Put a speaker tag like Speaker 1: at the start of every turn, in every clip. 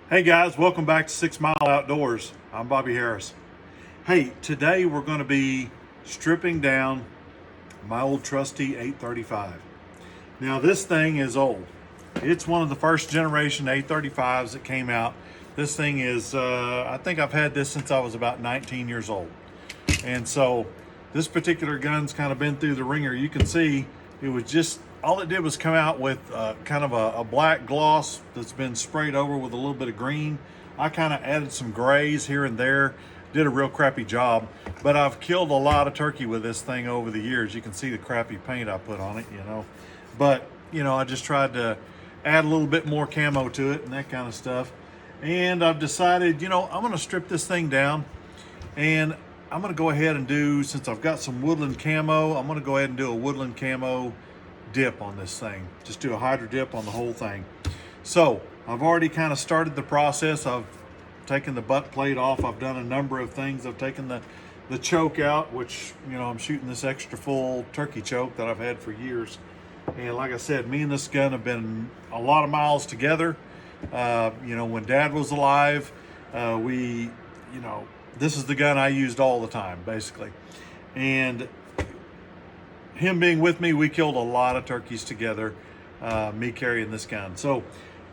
Speaker 1: Hey guys, welcome back to 6 Mile Outdoors. I'm Bobby Harris. Hey, today we're going to be stripping down my old trusty 835. Now this thing is old. It's one of the first generation 835s that came out. This thing is, I think I've had this since I was about 19 years old. And so this particular gun's kind of been through the ringer. You can see it was just, all it did was come out with kind of a black gloss that's been sprayed over with a little bit of green. I kind of added some grays here and there, did a real crappy job, but I've killed a lot of turkey with this thing over the years. You can see the crappy paint I put on it, you know. But, you know, I just tried to add a little bit more camo to it and that kind of stuff. And I've decided, you know, I'm gonna strip this thing down and I'm gonna go ahead and do, since I've got some woodland camo, I'm gonna go ahead and do a woodland camo dip on this thing. Just do a hydro dip on the whole thing. So I've already kind of started the process. I've taken the butt plate off. I've done a number of things. I've taken the choke out, which, you know, I'm shooting this extra full turkey choke that I've had for years. And like I said, me and this gun have been a lot of miles together. You know, when Dad was alive, you know, this is the gun I used all the time, basically. And him being with me, we killed a lot of turkeys together, me carrying this gun. So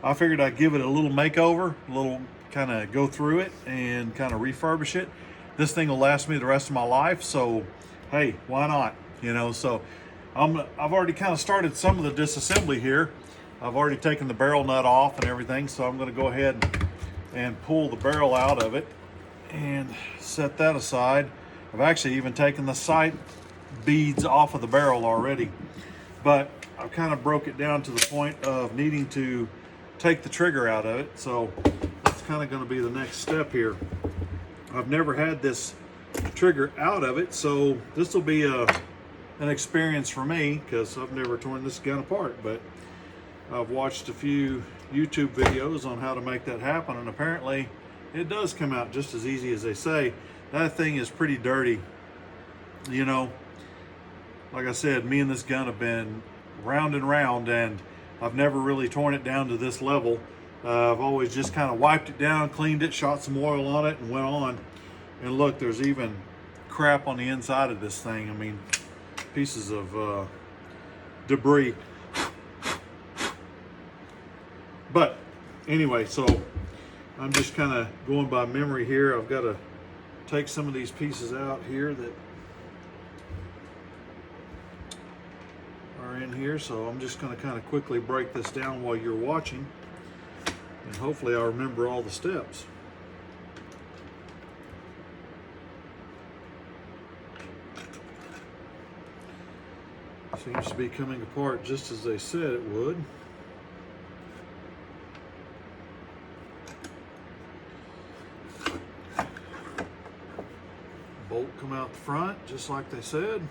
Speaker 1: I figured I'd give it a little makeover, a little kind of go through it and kind of refurbish it. This thing will last me the rest of my life, so hey, why not? You know, so I've already kind of started some of the disassembly here. I've already taken the barrel nut off and everything, so I'm going to go ahead and pull the barrel out of it and set that aside. I've actually even taken the sight beads off of the barrel already, but I've kind of broke it down to the point of needing to take the trigger out of it. So that's kind of going to be the next step here. I've never had this trigger out of it, so this will be an experience for me because I've never torn this gun apart, but I've watched a few YouTube videos on how to make that happen, and apparently it does come out just as easy as they say. That thing is pretty dirty, you know. Like I said, me and this gun have been round and round, and I've never really torn it down to this level. I've always just kind of wiped it down, cleaned it, shot some oil on it, and went on. And look, there's even crap on the inside of this thing. I mean, pieces of debris. But anyway, so I'm just kind of going by memory here. I've got to take some of these pieces out here that in here, so I'm just going to kind of quickly break this down while you're watching, and hopefully I'll remember all the steps. Seems to be coming apart just as they said it would. Bolt come out the front just like they said.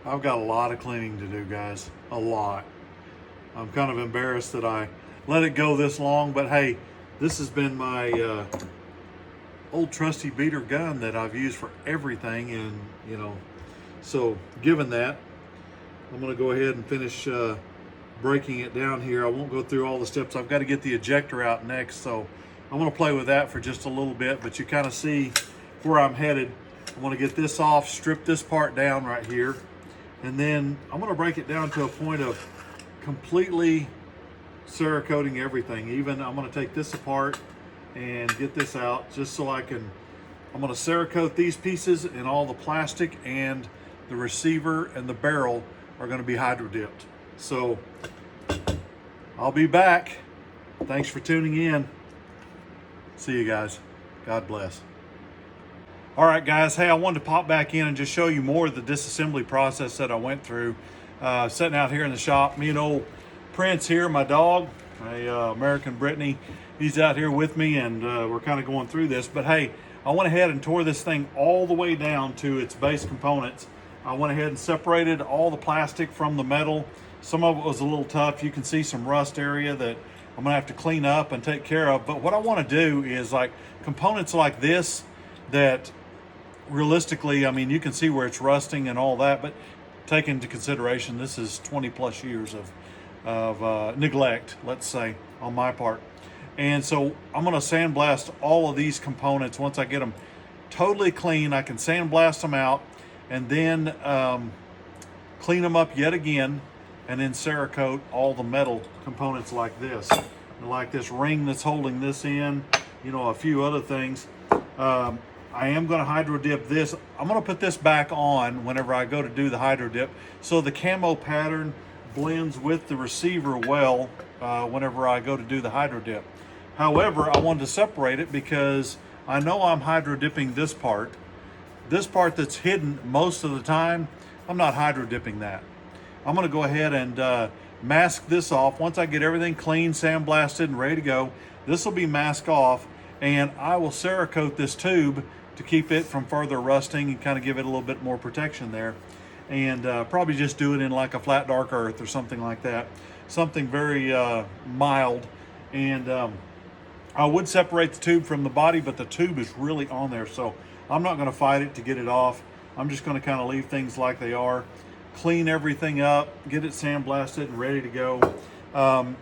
Speaker 1: I've got a lot of cleaning to do, guys, a lot. I'm kind of embarrassed that I let it go this long, but hey, this has been my old trusty beater gun that I've used for everything, and you know, so given that, I'm gonna go ahead and finish breaking it down here. I won't go through all the steps. I've got to get the ejector out next, so I'm gonna play with that for just a little bit, but you kind of see where I'm headed. I want to get this off, strip this part down right here, and then I'm going to break it down to a point of completely Cerakoting everything. Even I'm going to take this apart and get this out just so I'm going to Cerakote these pieces, and all the plastic and the receiver and the barrel are going to be hydro dipped. So I'll be back. Thanks for tuning in. See you guys. God bless. All right, guys. Hey, I wanted to pop back in and just show you more of the disassembly process that I went through. Sitting out here in the shop, me and old Prince here, my dog, American Brittany, he's out here with me, and we're kind of going through this. But hey, I went ahead and tore this thing all the way down to its base components. I went ahead and separated all the plastic from the metal. Some of it was a little tough. You can see some rust area that I'm gonna have to clean up and take care of. But what I want to do is, like, components like this that realistically, I mean, you can see where it's rusting and all that, but take into consideration this is 20 plus years of neglect, let's say, on my part. And so I'm going to sandblast all of these components. Once I get them totally clean, I can sandblast them out and then clean them up yet again, and then Cerakote all the metal components like this. And like this ring that's holding this in, you know, a few other things. I am going to hydrodip this. I'm going to put this back on whenever I go to do the hydrodip, so the camo pattern blends with the receiver well whenever I go to do the hydrodip. However, I wanted to separate it because I know I'm hydrodipping this part. This part that's hidden most of the time, I'm not hydrodipping that. I'm going to go ahead and mask this off. Once I get everything clean, sandblasted, and ready to go, this will be masked off, and I will Cerakote this tube to keep it from further rusting and kind of give it a little bit more protection there. And probably just do it in like a flat dark earth or something like that. Something very mild. And I would separate the tube from the body, but the tube is really on there, so I'm not going to fight it to get it off. I'm just going to kind of leave things like they are, clean everything up, get it sandblasted and ready to go.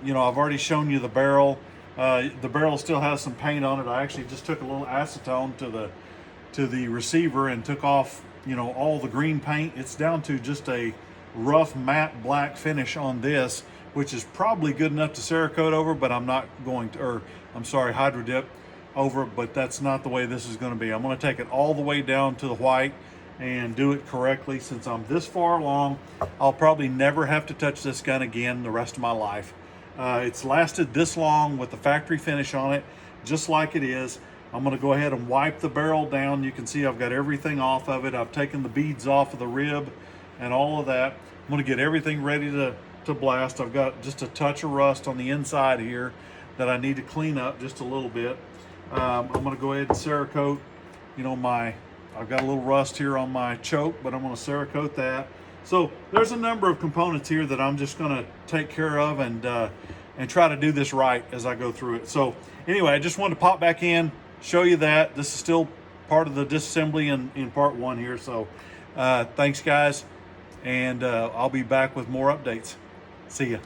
Speaker 1: You know, I've already shown you the barrel. The barrel still has some paint on it. I actually just took a little acetone to the receiver and took off, you know, all the green paint. It's down to just a rough matte black finish on this, which is probably good enough to Cerakote over, but I'm not going to, or I'm sorry, hydrodip over, but that's not the way this is going to be. I'm going to take it all the way down to the white and do it correctly. Since I'm this far along, I'll probably never have to touch this gun again the rest of my life. It's lasted this long with the factory finish on it, just like it is. I'm going to go ahead and wipe the barrel down. You can see I've got everything off of it. I've taken the beads off of the rib and all of that. I'm going to get everything ready to blast. I've got just a touch of rust on the inside here that I need to clean up just a little bit. I'm going to go ahead and Cerakote, you know, I've got a little rust here on my choke, but I'm going to Cerakote that. So there's a number of components here that I'm just going to take care of and try to do this right as I go through it. So anyway, I just wanted to pop back in, show you that. This is still part of the disassembly in part one here. So thanks guys, and I'll be back with more updates. See ya.